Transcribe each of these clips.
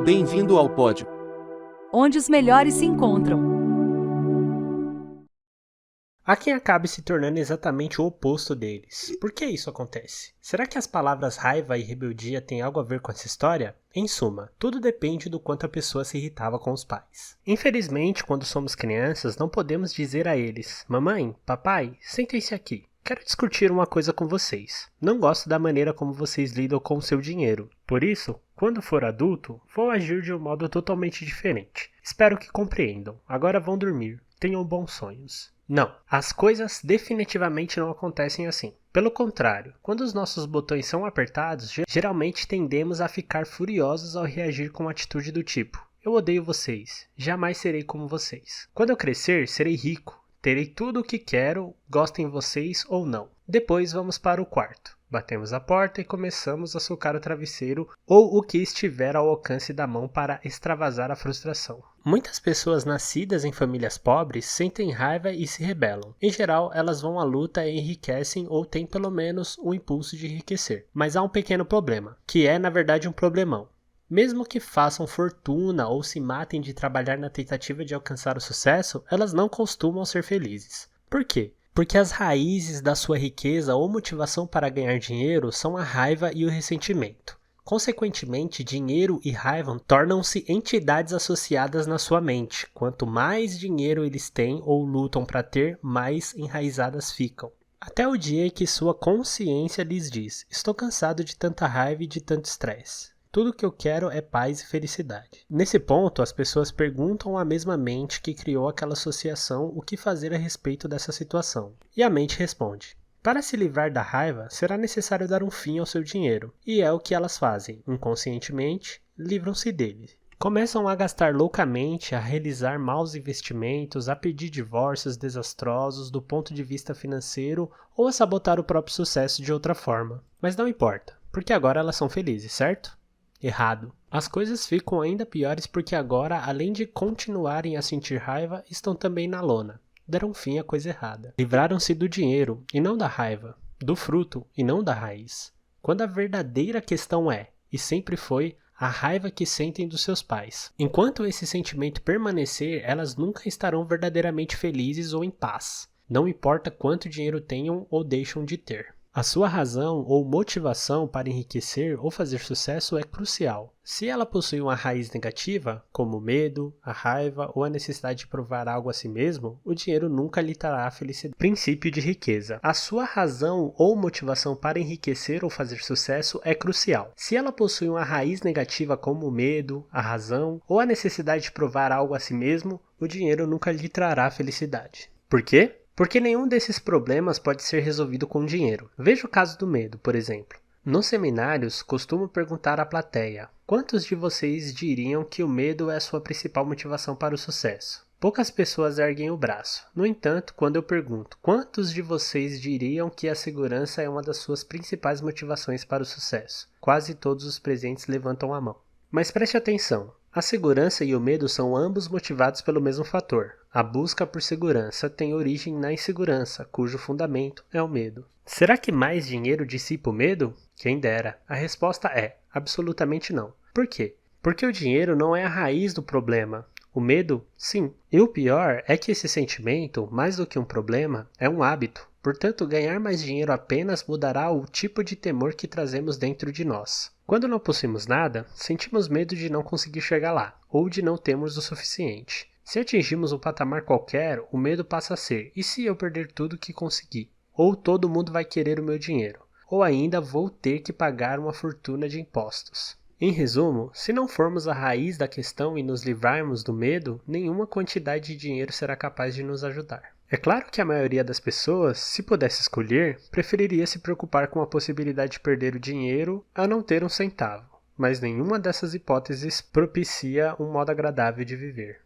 Bem-vindo ao pódio. Onde os melhores se encontram. Há quem acabe se tornando exatamente o oposto deles. Por que isso acontece? Será que as palavras raiva e rebeldia têm algo a ver com essa história? Em suma, tudo depende do quanto a pessoa se irritava com os pais. Infelizmente, quando somos crianças, não podemos dizer a eles: mamãe, papai, sentem-se aqui. Quero discutir uma coisa com vocês. Não gosto da maneira como vocês lidam com o seu dinheiro. Por isso, quando for adulto, vou agir de um modo totalmente diferente. Espero que compreendam. Agora vão dormir. Tenham bons sonhos. Não, as coisas definitivamente não acontecem assim. Pelo contrário, quando os nossos botões são apertados, geralmente tendemos a ficar furiosos ao reagir com uma atitude do tipo: eu odeio vocês, jamais serei como vocês. Quando eu crescer, serei rico. Terei tudo o que quero, gostem vocês ou não. Depois vamos para o quarto. Batemos a porta e começamos a socar o travesseiro ou o que estiver ao alcance da mão para extravasar a frustração. Muitas pessoas nascidas em famílias pobres sentem raiva e se rebelam. Em geral, elas vão à luta e enriquecem ou têm pelo menos o impulso de enriquecer. Mas há um pequeno problema, que é na verdade um problemão. Mesmo que façam fortuna ou se matem de trabalhar na tentativa de alcançar o sucesso, elas não costumam ser felizes. Por quê? Porque as raízes da sua riqueza ou motivação para ganhar dinheiro são a raiva e o ressentimento. Consequentemente, dinheiro e raiva tornam-se entidades associadas na sua mente. Quanto mais dinheiro eles têm ou lutam para ter, mais enraizadas ficam. Até o dia em que sua consciência lhes diz: estou cansado de tanta raiva e de tanto estresse. Tudo que eu quero é paz e felicidade. Nesse ponto, as pessoas perguntam à mesma mente que criou aquela associação o que fazer a respeito dessa situação. E a mente responde: para se livrar da raiva, será necessário dar um fim ao seu dinheiro. E é o que elas fazem. Inconscientemente, livram-se dele. Começam a gastar loucamente, a realizar maus investimentos, a pedir divórcios desastrosos do ponto de vista financeiro ou a sabotar o próprio sucesso de outra forma. Mas não importa, porque agora elas são felizes, certo? Errado. As coisas ficam ainda piores porque agora, além de continuarem a sentir raiva, estão também na lona. Deram fim à coisa errada. Livraram-se do dinheiro e não da raiva, do fruto e não da raiz. Quando a verdadeira questão é, e sempre foi, a raiva que sentem dos seus pais. Enquanto esse sentimento permanecer, elas nunca estarão verdadeiramente felizes ou em paz. Não importa quanto dinheiro tenham ou deixam de ter. A sua razão ou motivação para enriquecer ou fazer sucesso é crucial. Se ela possui uma raiz negativa, como o medo, a raiva ou a necessidade de provar algo a si mesmo, o dinheiro nunca lhe trará felicidade. Princípio de riqueza. A sua razão ou motivação para enriquecer ou fazer sucesso é crucial. Se ela possui uma raiz negativa como o medo, a razão ou a necessidade de provar algo a si mesmo, o dinheiro nunca lhe trará felicidade. Por quê? Porque nenhum desses problemas pode ser resolvido com dinheiro. Veja o caso do medo, por exemplo. Nos seminários, costumo perguntar à plateia: quantos de vocês diriam que o medo é a sua principal motivação para o sucesso? Poucas pessoas erguem o braço. No entanto, quando eu pergunto: quantos de vocês diriam que a segurança é uma das suas principais motivações para o sucesso? Quase todos os presentes levantam a mão. Mas preste atenção. A segurança e o medo são ambos motivados pelo mesmo fator. A busca por segurança tem origem na insegurança, cujo fundamento é o medo. Será que mais dinheiro dissipa o medo? Quem dera. A resposta é: absolutamente não. Por quê? Porque o dinheiro não é a raiz do problema. O medo, sim. E o pior é que esse sentimento, mais do que um problema, é um hábito. Portanto, ganhar mais dinheiro apenas mudará o tipo de temor que trazemos dentro de nós. Quando não possuímos nada, sentimos medo de não conseguir chegar lá, ou de não termos o suficiente. Se atingimos um patamar qualquer, o medo passa a ser: e se eu perder tudo que consegui? Ou todo mundo vai querer o meu dinheiro? Ou ainda vou ter que pagar uma fortuna de impostos? Em resumo, se não formos a raiz da questão e nos livrarmos do medo, nenhuma quantidade de dinheiro será capaz de nos ajudar. É claro que a maioria das pessoas, se pudesse escolher, preferiria se preocupar com a possibilidade de perder o dinheiro a não ter um centavo, mas nenhuma dessas hipóteses propicia um modo agradável de viver.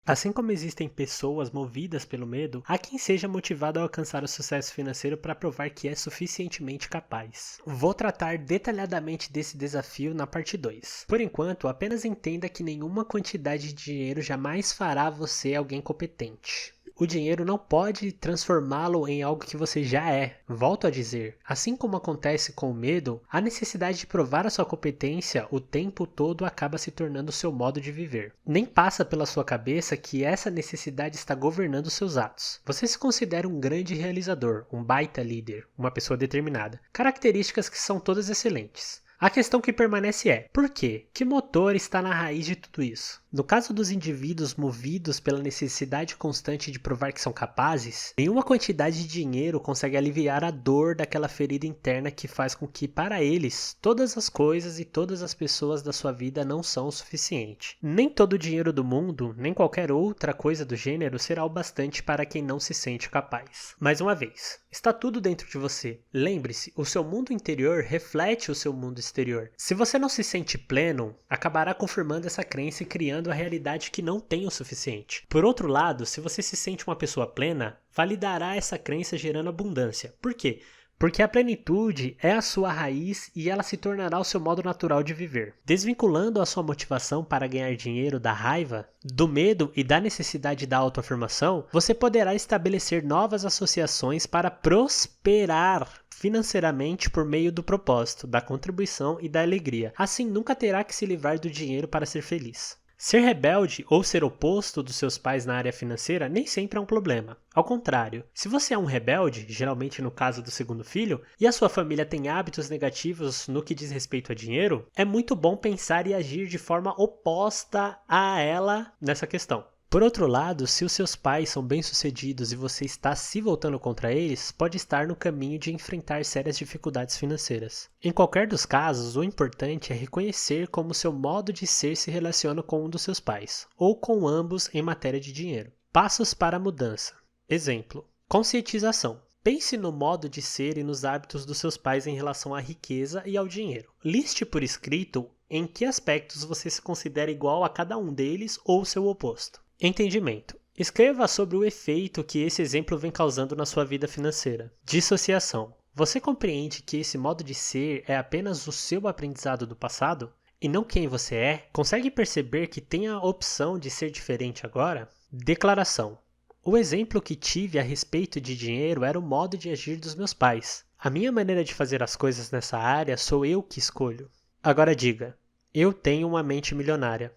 Assim como existem pessoas movidas pelo medo, há quem seja motivado a alcançar o sucesso financeiro para provar que é suficientemente capaz. Vou tratar detalhadamente desse desafio na parte 2. Por enquanto, apenas entenda que nenhuma quantidade de dinheiro jamais fará você alguém competente. O dinheiro não pode transformá-lo em algo que você já é. Volto a dizer, assim como acontece com o medo, a necessidade de provar a sua competência o tempo todo acaba se tornando o seu modo de viver. Nem passa pela sua cabeça que essa necessidade está governando seus atos. Você se considera um grande realizador, um baita líder, uma pessoa determinada. Características que são todas excelentes. A questão que permanece é, por quê? Que motor está na raiz de tudo isso? No caso dos indivíduos movidos pela necessidade constante de provar que são capazes, nenhuma quantidade de dinheiro consegue aliviar a dor daquela ferida interna que faz com que, para eles, todas as coisas e todas as pessoas da sua vida não são o suficiente. Nem todo o dinheiro do mundo, nem qualquer outra coisa do gênero será o bastante para quem não se sente capaz. Mais uma vez, está tudo dentro de você. Lembre-se, o seu mundo interior reflete o seu mundo exterior. Se você não se sente pleno, acabará confirmando essa crença e criando a realidade que não tem o suficiente. Por outro lado, se você se sente uma pessoa plena, validará essa crença gerando abundância. Por quê? Porque a plenitude é a sua raiz e ela se tornará o seu modo natural de viver. Desvinculando a sua motivação para ganhar dinheiro da raiva, do medo e da necessidade da autoafirmação, você poderá estabelecer novas associações para prosperar financeiramente por meio do propósito, da contribuição e da alegria. Assim, nunca terá que se livrar do dinheiro para ser feliz. Ser rebelde ou ser oposto dos seus pais na área financeira nem sempre é um problema. Ao contrário, se você é um rebelde, geralmente no caso do segundo filho, e a sua família tem hábitos negativos no que diz respeito a dinheiro, é muito bom pensar e agir de forma oposta a ela nessa questão. Por outro lado, se os seus pais são bem-sucedidos e você está se voltando contra eles, pode estar no caminho de enfrentar sérias dificuldades financeiras. Em qualquer dos casos, o importante é reconhecer como seu modo de ser se relaciona com um dos seus pais, ou com ambos em matéria de dinheiro. Passos para a mudança. Exemplo: conscientização. Pense no modo de ser e nos hábitos dos seus pais em relação à riqueza e ao dinheiro. Liste por escrito em que aspectos você se considera igual a cada um deles ou seu oposto. Entendimento. Escreva sobre o efeito que esse exemplo vem causando na sua vida financeira. Dissociação. Você compreende que esse modo de ser é apenas o seu aprendizado do passado? E não quem você é? Consegue perceber que tem a opção de ser diferente agora? Declaração. O exemplo que tive a respeito de dinheiro era o modo de agir dos meus pais. A minha maneira de fazer as coisas nessa área sou eu que escolho. Agora diga, eu tenho uma mente milionária.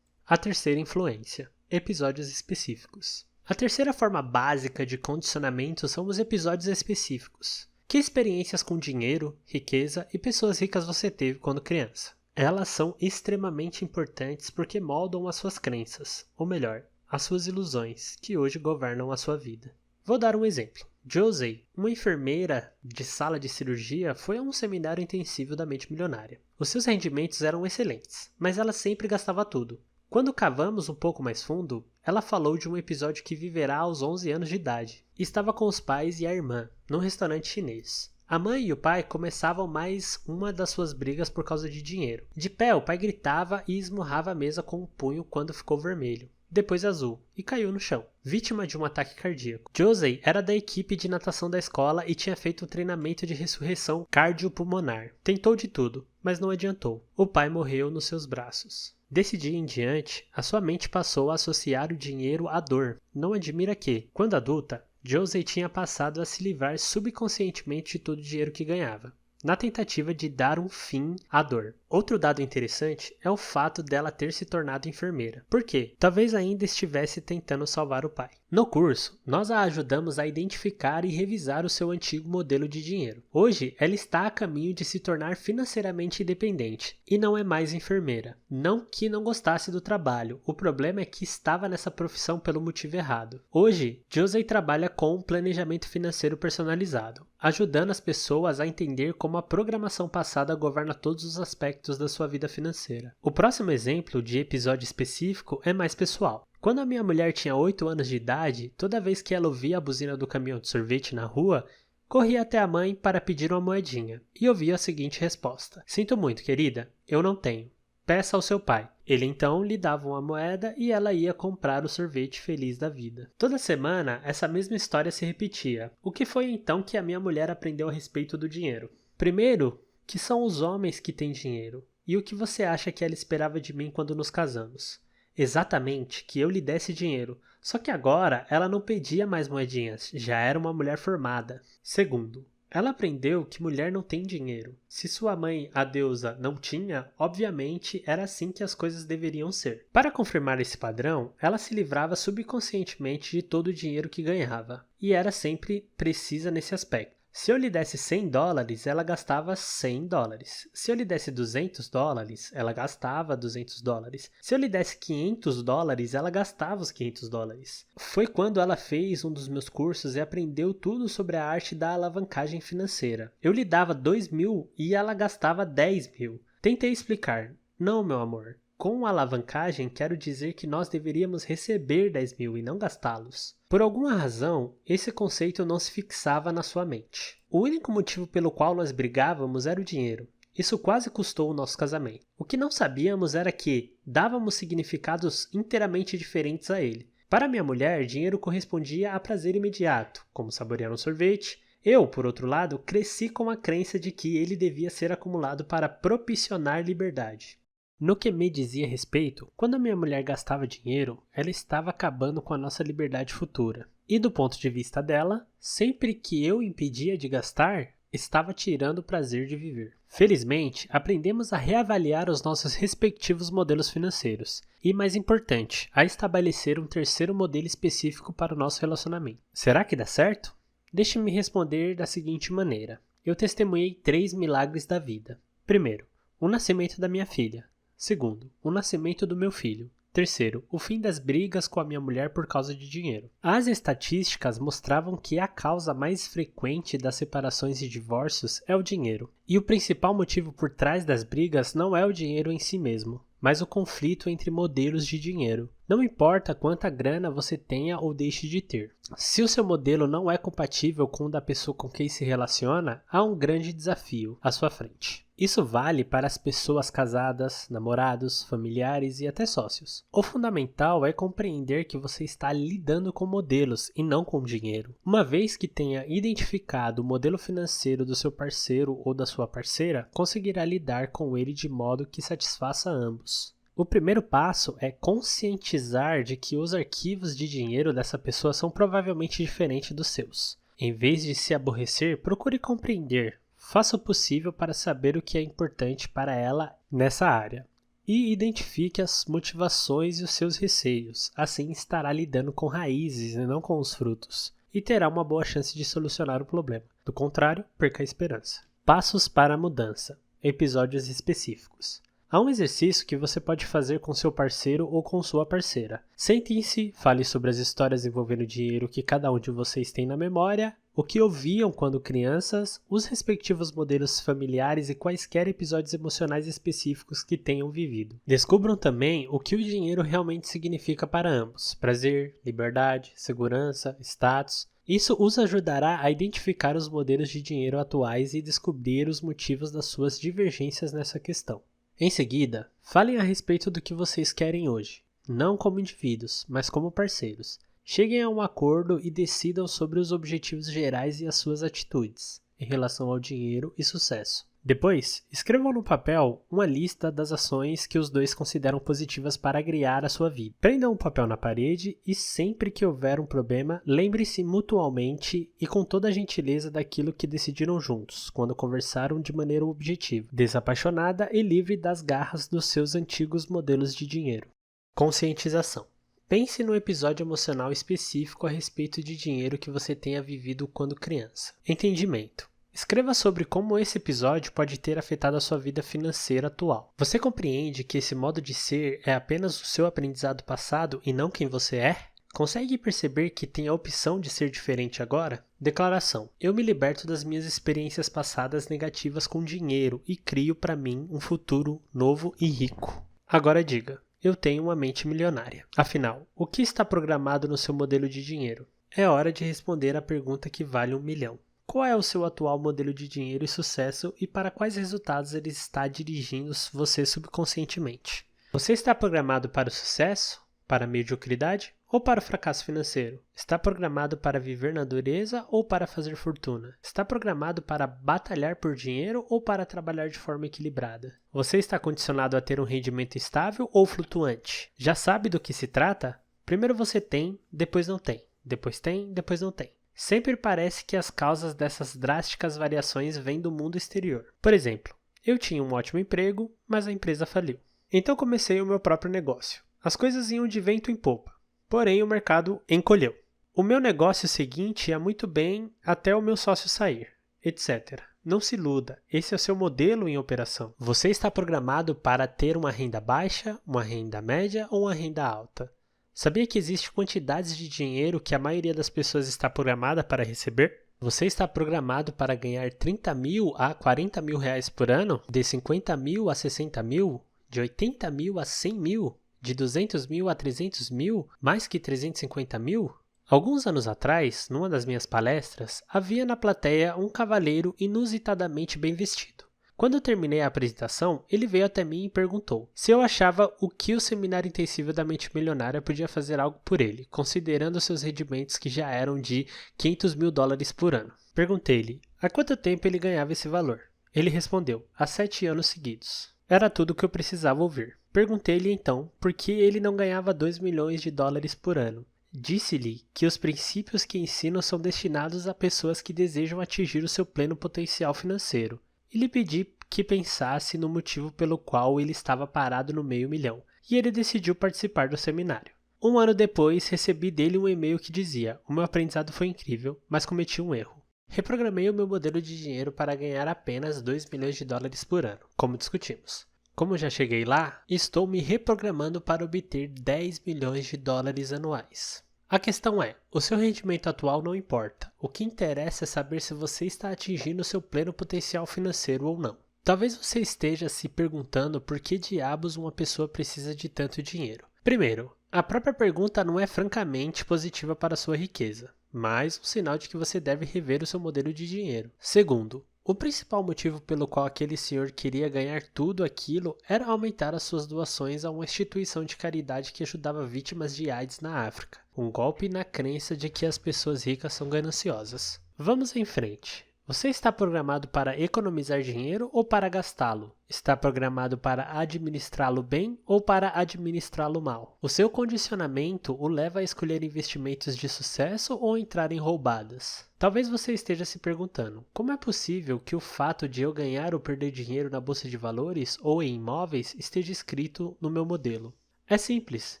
A terceira influência. Episódios específicos. A terceira forma básica de condicionamento são os episódios específicos. Que experiências com dinheiro, riqueza e pessoas ricas você teve quando criança? Elas são extremamente importantes porque moldam as suas crenças, ou melhor, as suas ilusões, que hoje governam a sua vida. Vou dar um exemplo. Josie, uma enfermeira de sala de cirurgia, foi a um seminário intensivo da mente milionária. Os seus rendimentos eram excelentes, mas ela sempre gastava tudo. Quando cavamos um pouco mais fundo, ela falou de um episódio que viverá aos 11 anos de idade. Estava com os pais e a irmã, num restaurante chinês. A mãe e o pai começavam mais uma das suas brigas por causa de dinheiro. De pé, o pai gritava e esmurrava a mesa com o punho quando ficou vermelho, depois azul, e caiu no chão, vítima de um ataque cardíaco. Josie era da equipe de natação da escola e tinha feito um treinamento de ressurreição cardiopulmonar. Tentou de tudo, mas não adiantou. O pai morreu nos seus braços. Desse dia em diante, a sua mente passou a associar o dinheiro à dor. Não admira que, quando adulta, Josie tinha passado a se livrar subconscientemente de todo o dinheiro que ganhava, na tentativa de dar um fim à dor. Outro dado interessante é o fato dela ter se tornado enfermeira. Por quê? Talvez ainda estivesse tentando salvar o pai. No curso, nós a ajudamos a identificar e revisar o seu antigo modelo de dinheiro. Hoje, ela está a caminho de se tornar financeiramente independente e não é mais enfermeira. Não que não gostasse do trabalho, o problema é que estava nessa profissão pelo motivo errado. Hoje, Josie trabalha com um planejamento financeiro personalizado, ajudando as pessoas a entender como a programação passada governa todos os aspectos da sua vida financeira. O próximo exemplo de episódio específico é mais pessoal. Quando a minha mulher tinha 8 anos de idade, toda vez que ela ouvia a buzina do caminhão de sorvete na rua, corria até a mãe para pedir uma moedinha e ouvia a seguinte resposta: "Sinto muito, querida, eu não tenho. Peça ao seu pai." Ele então lhe dava uma moeda e ela ia comprar o sorvete feliz da vida. Toda semana, essa mesma história se repetia. O que foi então que a minha mulher aprendeu a respeito do dinheiro? Primeiro, que são os homens que têm dinheiro. E o que você acha que ela esperava de mim quando nos casamos? Exatamente, que eu lhe desse dinheiro. Só que agora ela não pedia mais moedinhas, já era uma mulher formada. Segundo, ela aprendeu que mulher não tem dinheiro. Se sua mãe, a deusa, não tinha, obviamente era assim que as coisas deveriam ser. Para confirmar esse padrão, ela se livrava subconscientemente de todo o dinheiro que ganhava. E era sempre precisa nesse aspecto. Se eu lhe desse $100, ela gastava $100. Se eu lhe desse $200, ela gastava $200. Se eu lhe desse $500, ela gastava os $500. Foi quando ela fez um dos meus cursos e aprendeu tudo sobre a arte da alavancagem financeira. Eu lhe dava 2.000 e ela gastava 10.000. Tentei explicar. Não, meu amor. Com alavancagem, quero dizer que nós deveríamos receber 10.000 e não gastá-los. Por alguma razão, esse conceito não se fixava na sua mente. O único motivo pelo qual nós brigávamos era o dinheiro. Isso quase custou o nosso casamento. O que não sabíamos era que dávamos significados inteiramente diferentes a ele. Para minha mulher, dinheiro correspondia a prazer imediato, como saborear um sorvete. Eu, por outro lado, cresci com a crença de que ele devia ser acumulado para propiciar liberdade. No que me dizia respeito, quando a minha mulher gastava dinheiro, ela estava acabando com a nossa liberdade futura. E do ponto de vista dela, sempre que eu impedia de gastar, estava tirando o prazer de viver. Felizmente, aprendemos a reavaliar os nossos respectivos modelos financeiros. E mais importante, a estabelecer um terceiro modelo específico para o nosso relacionamento. Será que dá certo? Deixe-me responder da seguinte maneira. Eu testemunhei 3 milagres da vida. Primeiro, o nascimento da minha filha. Segundo, o nascimento do meu filho. Terceiro, o fim das brigas com a minha mulher por causa de dinheiro. As estatísticas mostravam que a causa mais frequente das separações e divórcios é o dinheiro. E o principal motivo por trás das brigas não é o dinheiro em si mesmo, mas o conflito entre modelos de dinheiro. Não importa quanta grana você tenha ou deixe de ter. Se o seu modelo não é compatível com o da pessoa com quem se relaciona, há um grande desafio à sua frente. Isso vale para as pessoas casadas, namorados, familiares e até sócios. O fundamental é compreender que você está lidando com modelos e não com dinheiro. Uma vez que tenha identificado o modelo financeiro do seu parceiro ou da sua parceira, conseguirá lidar com ele de modo que satisfaça ambos. O primeiro passo é conscientizar de que os arquivos de dinheiro dessa pessoa são provavelmente diferentes dos seus. Em vez de se aborrecer, procure compreender. Faça o possível para saber o que é importante para ela nessa área. E identifique as motivações e os seus receios. Assim estará lidando com raízes e não com os frutos. E terá uma boa chance de solucionar o problema. Do contrário, perca a esperança. Passos para a mudança. Episódios específicos. Há um exercício que você pode fazer com seu parceiro ou com sua parceira. Sentem-se, fale sobre as histórias envolvendo dinheiro que cada um de vocês tem na memória, o que ouviam quando crianças, os respectivos modelos familiares e quaisquer episódios emocionais específicos que tenham vivido. Descubram também o que o dinheiro realmente significa para ambos: prazer, liberdade, segurança, status. Isso os ajudará a identificar os modelos de dinheiro atuais e descobrir os motivos das suas divergências nessa questão. Em seguida, falem a respeito do que vocês querem hoje, não como indivíduos, mas como parceiros. Cheguem a um acordo e decidam sobre os objetivos gerais e as suas atitudes em relação ao dinheiro e sucesso. Depois, escrevam no papel uma lista das ações que os dois consideram positivas para agregar a sua vida. Prendam o papel na parede e sempre que houver um problema, lembre-se mutualmente e com toda a gentileza daquilo que decidiram juntos, quando conversaram de maneira objetiva, desapaixonada e livre das garras dos seus antigos modelos de dinheiro. Conscientização. Pense no episódio emocional específico a respeito de dinheiro que você tenha vivido quando criança. Entendimento. Escreva sobre como esse episódio pode ter afetado a sua vida financeira atual. Você compreende que esse modo de ser é apenas o seu aprendizado passado e não quem você é? Consegue perceber que tem a opção de ser diferente agora? Declaração. Eu me liberto das minhas experiências passadas negativas com dinheiro e crio para mim um futuro novo e rico. Agora diga. Eu tenho uma mente milionária. Afinal, o que está programado no seu modelo de dinheiro? É hora de responder a pergunta que vale 1 milhão. Qual é o seu atual modelo de dinheiro e sucesso e para quais resultados ele está dirigindo você subconscientemente? Você está programado para o sucesso, para a mediocridade ou para o fracasso financeiro? Está programado para viver na dureza ou para fazer fortuna? Está programado para batalhar por dinheiro ou para trabalhar de forma equilibrada? Você está condicionado a ter um rendimento estável ou flutuante? Já sabe do que se trata? Primeiro você tem, depois não tem. Depois tem, depois não tem. Sempre parece que as causas dessas drásticas variações vêm do mundo exterior. Por exemplo, eu tinha um ótimo emprego, mas a empresa faliu. Então comecei o meu próprio negócio. As coisas iam de vento em popa. Porém, o mercado encolheu. O meu negócio seguinte ia muito bem até o meu sócio sair, etc. Não se iluda, esse é o seu modelo em operação. Você está programado para ter uma renda baixa, uma renda média ou uma renda alta. Sabia que existe quantidades de dinheiro que a maioria das pessoas está programada para receber? Você está programado para ganhar 30 mil a 40 mil reais por ano? De 50 mil a 60 mil? De 80 mil a 100 mil? De 200 mil a 300 mil, mais que 350 mil? Alguns anos atrás, numa das minhas palestras, havia na plateia um cavalheiro inusitadamente bem vestido. Quando eu terminei a apresentação, ele veio até mim e perguntou se eu achava o que o Seminário Intensivo da Mente Milionária podia fazer algo por ele, considerando seus rendimentos que já eram de 500 mil dólares por ano. Perguntei-lhe há quanto tempo ele ganhava esse valor. Ele respondeu, há 7 anos seguidos. Era tudo o que eu precisava ouvir. Perguntei-lhe então por que ele não ganhava 2 milhões de dólares por ano. Disse-lhe que os princípios que ensino são destinados a pessoas que desejam atingir o seu pleno potencial financeiro. E lhe pedi que pensasse no motivo pelo qual ele estava parado no meio milhão. E ele decidiu participar do seminário. Um ano depois, recebi dele um e-mail que dizia: o meu aprendizado foi incrível, mas cometi um erro. Reprogramei o meu modelo de dinheiro para ganhar apenas 2 milhões de dólares por ano, como discutimos. Como já cheguei lá, estou me reprogramando para obter 10 milhões de dólares anuais. A questão é, o seu rendimento atual não importa. O que interessa é saber se você está atingindo seu pleno potencial financeiro ou não. Talvez você esteja se perguntando por que diabos uma pessoa precisa de tanto dinheiro. Primeiro, a própria pergunta não é francamente positiva para a sua riqueza, mas um sinal de que você deve rever o seu modelo de dinheiro. Segundo, o principal motivo pelo qual aquele senhor queria ganhar tudo aquilo era aumentar as suas doações a uma instituição de caridade que ajudava vítimas de AIDS na África. Um golpe na crença de que as pessoas ricas são gananciosas. Vamos em frente. Você está programado para economizar dinheiro ou para gastá-lo? Está programado para administrá-lo bem ou para administrá-lo mal? O seu condicionamento o leva a escolher investimentos de sucesso ou entrar em roubadas? Talvez você esteja se perguntando, como é possível que o fato de eu ganhar ou perder dinheiro na bolsa de valores ou em imóveis esteja escrito no meu modelo? É simples.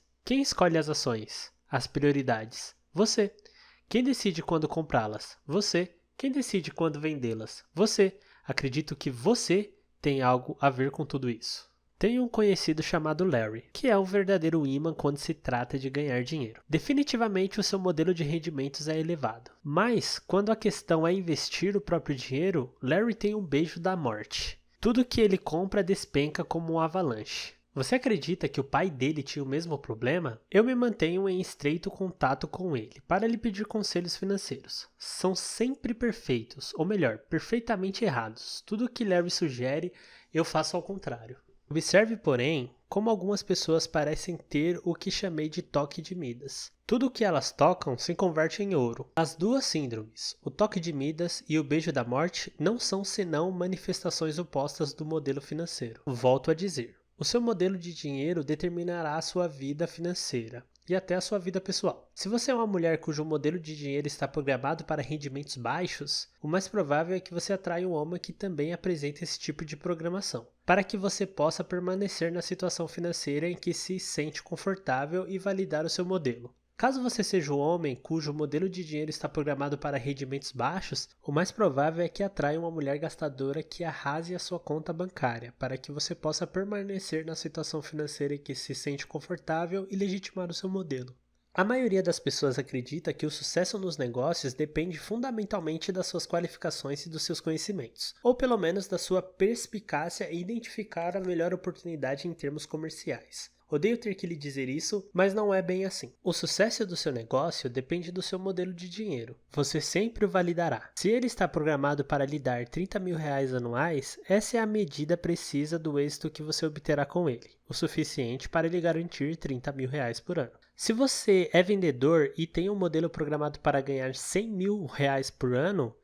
Quem escolhe as ações? As prioridades? Você. Quem decide quando comprá-las? Você. Quem decide quando vendê-las? Você. Acredito que você tem algo a ver com tudo isso. Tenho um conhecido chamado Larry, que é um verdadeiro imã quando se trata de ganhar dinheiro. Definitivamente o seu modelo de rendimentos é elevado. Mas, quando a questão é investir o próprio dinheiro, Larry tem um beijo da morte. Tudo que ele compra despenca como um avalanche. Você acredita que o pai dele tinha o mesmo problema? Eu me mantenho em estreito contato com ele para lhe pedir conselhos financeiros. São sempre perfeitos, ou melhor, perfeitamente errados. Tudo que Larry sugere, eu faço ao contrário. Observe, porém, como algumas pessoas parecem ter o que chamei de toque de Midas. Tudo o que elas tocam se converte em ouro. As duas síndromes, o toque de Midas e o beijo da morte, não são senão manifestações opostas do modelo financeiro. Volto a dizer. O seu modelo de dinheiro determinará a sua vida financeira e até a sua vida pessoal. Se você é uma mulher cujo modelo de dinheiro está programado para rendimentos baixos, o mais provável é que você atraia um homem que também apresenta esse tipo de programação, para que você possa permanecer na situação financeira em que se sente confortável e validar o seu modelo. Caso você seja um homem cujo modelo de dinheiro está programado para rendimentos baixos, o mais provável é que atraia uma mulher gastadora que arrase a sua conta bancária, para que você possa permanecer na situação financeira em que se sente confortável e legitimar o seu modelo. A maioria das pessoas acredita que o sucesso nos negócios depende fundamentalmente das suas qualificações e dos seus conhecimentos, ou pelo menos da sua perspicácia em identificar a melhor oportunidade em termos comerciais. Odeio ter que lhe dizer isso, mas não é bem assim. O sucesso do seu negócio depende do seu modelo de dinheiro. Você sempre o validará. Se ele está programado para lhe dar R$ 30.000 anuais, essa é a medida precisa do êxito que você obterá com ele, o suficiente para lhe garantir R$ 30.000 por ano. Se você é vendedor e tem um modelo programado para ganhar R$ 100.000 por ano,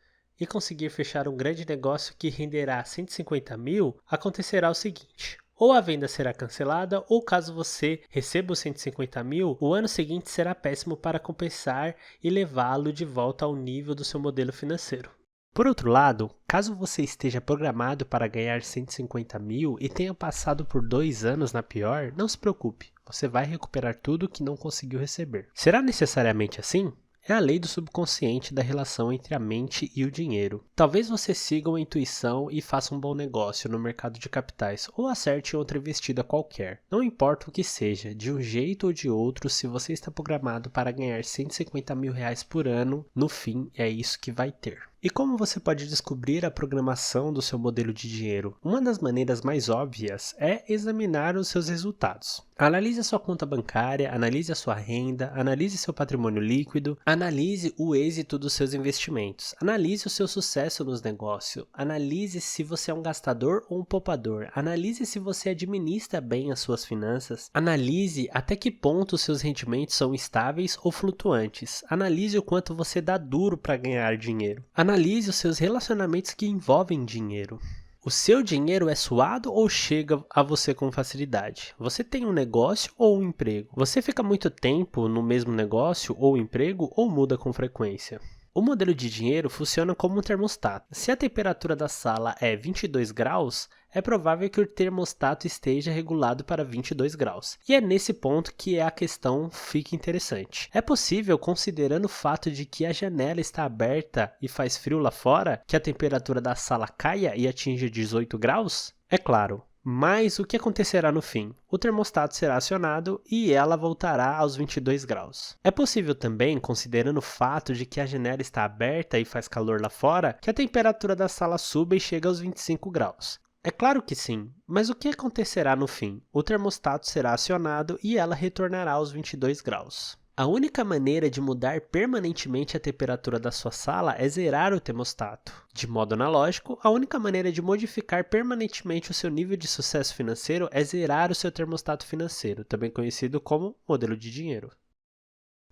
e conseguir fechar um grande negócio que renderá 150 mil, acontecerá o seguinte: ou a venda será cancelada, ou caso você receba os 150 mil, o ano seguinte será péssimo para compensar e levá-lo de volta ao nível do seu modelo financeiro. Por outro lado, caso você esteja programado para ganhar 150 mil e tenha passado por 2 anos na pior, não se preocupe, você vai recuperar tudo que não conseguiu receber. Será necessariamente assim? É a lei do subconsciente da relação entre a mente e o dinheiro. Talvez você siga uma intuição e faça um bom negócio no mercado de capitais ou acerte outra investida qualquer. Não importa o que seja, de um jeito ou de outro, se você está programado para ganhar R$ 150.000 por ano, no fim é isso que vai ter. E como você pode descobrir a programação do seu modelo de dinheiro? Uma das maneiras mais óbvias é examinar os seus resultados. Analise a sua conta bancária, analise a sua renda, analise seu patrimônio líquido, analise o êxito dos seus investimentos, analise o seu sucesso nos negócios, analise se você é um gastador ou um poupador, analise se você administra bem as suas finanças, analise até que ponto os seus rendimentos são estáveis ou flutuantes, analise o quanto você dá duro para ganhar dinheiro. Analise os seus relacionamentos que envolvem dinheiro. O seu dinheiro é suado ou chega a você com facilidade? Você tem um negócio ou um emprego? Você fica muito tempo no mesmo negócio ou emprego ou muda com frequência? O modelo de dinheiro funciona como um termostato. Se a temperatura da sala é 22 graus, é provável que o termostato esteja regulado para 22 graus. E é nesse ponto que a questão fica interessante. É possível, considerando o fato de que a janela está aberta e faz frio lá fora, que a temperatura da sala caia e atinja 18 graus? É claro. Mas o que acontecerá no fim? O termostato será acionado e ela voltará aos 22 graus. É possível também, considerando o fato de que a janela está aberta e faz calor lá fora, que a temperatura da sala suba e chegue aos 25 graus. É claro que sim, mas o que acontecerá no fim? O termostato será acionado e ela retornará aos 22 graus. A única maneira de mudar permanentemente a temperatura da sua sala é zerar o termostato. De modo analógico, a única maneira de modificar permanentemente o seu nível de sucesso financeiro é zerar o seu termostato financeiro, também conhecido como modelo de dinheiro.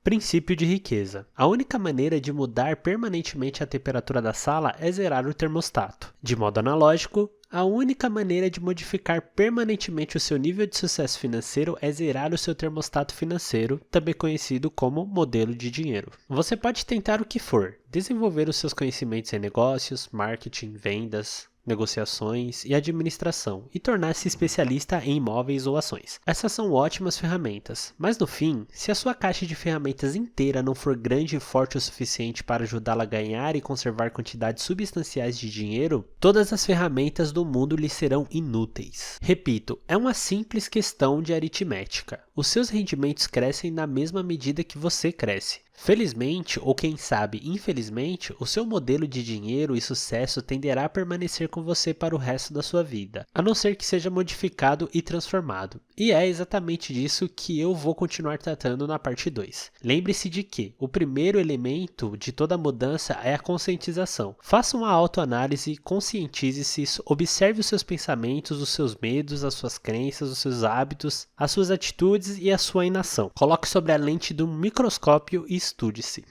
Princípio de riqueza. A única maneira de mudar permanentemente a temperatura da sala é zerar o termostato. De modo analógico, a única maneira de modificar permanentemente o seu nível de sucesso financeiro é zerar o seu termostato financeiro, também conhecido como modelo de dinheiro. Você pode tentar o que for, desenvolver os seus conhecimentos em negócios, marketing, vendas, negociações e administração e tornar-se especialista em imóveis ou ações. Essas são ótimas ferramentas, mas no fim, se a sua caixa de ferramentas inteira não for grande e forte o suficiente para ajudá-la a ganhar e conservar quantidades substanciais de dinheiro, todas as ferramentas do mundo lhe serão inúteis. Repito, é uma simples questão de aritmética. Os seus rendimentos crescem na mesma medida que você cresce. Felizmente, ou quem sabe infelizmente, o seu modelo de dinheiro e sucesso tenderá a permanecer com você para o resto da sua vida, a não ser que seja modificado e transformado. E é exatamente disso que eu vou continuar tratando na parte 2. Lembre-se de que o primeiro elemento de toda mudança é a conscientização. Faça uma autoanálise, conscientize-se, observe os seus pensamentos, os seus medos, as suas crenças, os seus hábitos, as suas atitudes e a sua inação. Coloque sobre a lente de um microscópio e estude-se.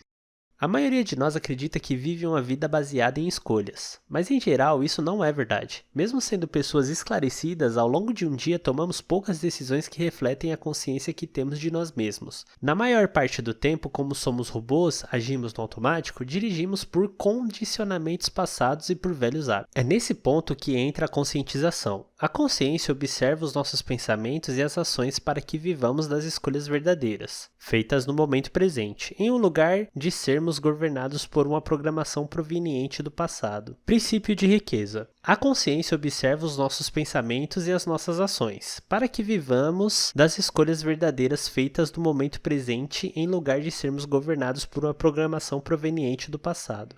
A maioria de nós acredita que vive uma vida baseada em escolhas, mas em geral isso não é verdade. Mesmo sendo pessoas esclarecidas, ao longo de um dia tomamos poucas decisões que refletem a consciência que temos de nós mesmos. Na maior parte do tempo, como somos robôs, agimos no automático, dirigimos por condicionamentos passados e por velhos hábitos. É nesse ponto que entra a conscientização. A consciência observa os nossos pensamentos e as ações para que vivamos das escolhas verdadeiras, feitas no momento presente, em um lugar de sermos governados por uma programação proveniente do passado. Princípio de riqueza. A consciência observa os nossos pensamentos e as nossas ações, para que vivamos das escolhas verdadeiras feitas no momento presente, em lugar de sermos governados por uma programação proveniente do passado.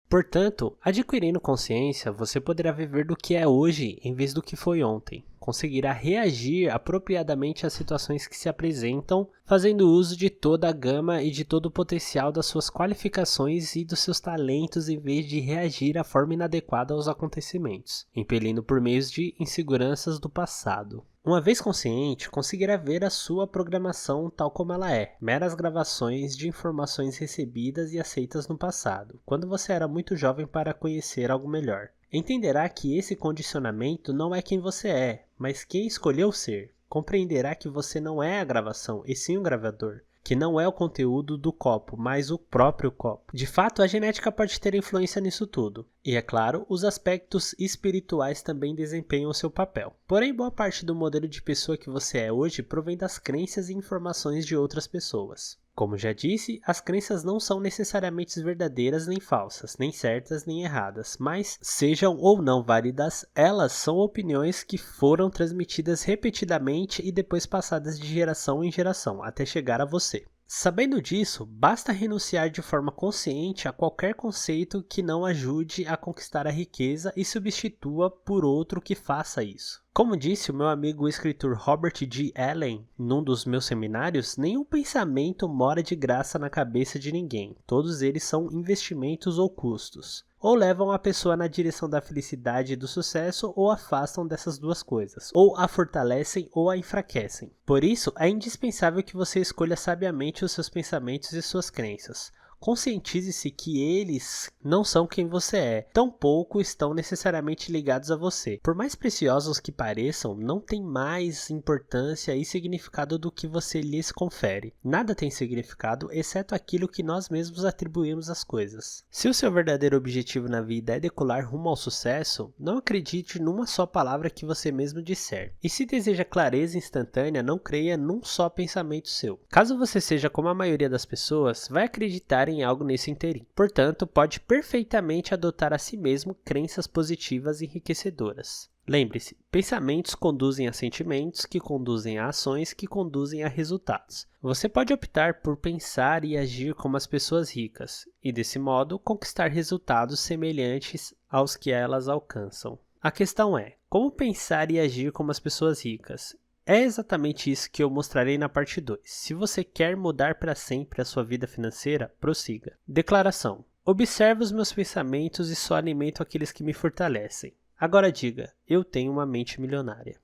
Portanto, adquirindo consciência, você poderá viver do que é hoje em vez do que foi ontem. conseguirá reagir apropriadamente às situações que se apresentam, fazendo uso de toda a gama e de todo o potencial das suas qualificações e dos seus talentos em vez de reagir à forma inadequada aos acontecimentos, impelindo por meios de inseguranças do passado. Uma vez consciente, conseguirá ver a sua programação tal como ela é, meras gravações de informações recebidas e aceitas no passado, quando você era muito jovem para conhecer algo melhor. Entenderá que esse condicionamento não é quem você é, mas quem escolheu ser. Compreenderá que você não é a gravação, e sim o gravador, que não é o conteúdo do copo, mas o próprio copo. De fato, a genética pode ter influência nisso tudo. E, é claro, os aspectos espirituais também desempenham o seu papel. Porém, boa parte do modelo de pessoa que você é hoje provém das crenças e informações de outras pessoas. Como já disse, as crenças não são necessariamente verdadeiras nem falsas, nem certas nem erradas, mas, sejam ou não válidas, elas são opiniões que foram transmitidas repetidamente e depois passadas de geração em geração, até chegar a você. Sabendo disso, basta renunciar de forma consciente a qualquer conceito que não ajude a conquistar a riqueza e substitua por outro que faça isso. Como disse o meu amigo escritor Robert G. Allen num dos meus seminários, nenhum pensamento mora de graça na cabeça de ninguém. Todos eles são investimentos ou custos. Ou levam a pessoa na direção da felicidade e do sucesso, ou afastam dessas duas coisas. Ou a fortalecem ou a enfraquecem. Por isso, é indispensável que você escolha sabiamente os seus pensamentos e suas crenças. Conscientize-se que eles não são quem você é, tampouco estão necessariamente ligados a você. Por mais preciosos que pareçam, não tem mais importância e significado do que você lhes confere. Nada tem significado, exceto aquilo que nós mesmos atribuímos às coisas. Se o seu verdadeiro objetivo na vida é decolar rumo ao sucesso, não acredite numa só palavra que você mesmo disser. E se deseja clareza instantânea, não creia num só pensamento seu. Caso você seja como a maioria das pessoas, vai acreditar em algo nesse interim. Portanto, pode perfeitamente adotar a si mesmo crenças positivas e enriquecedoras. Lembre-se, pensamentos conduzem a sentimentos, que conduzem a ações, que conduzem a resultados. Você pode optar por pensar e agir como as pessoas ricas, e desse modo conquistar resultados semelhantes aos que elas alcançam. A questão é, como pensar e agir como as pessoas ricas? É exatamente isso que eu mostrarei na parte 2. Se você quer mudar para sempre a sua vida financeira, prossiga. Declaração. Observo os meus pensamentos e só alimento aqueles que me fortalecem. Agora diga, eu tenho uma mente milionária.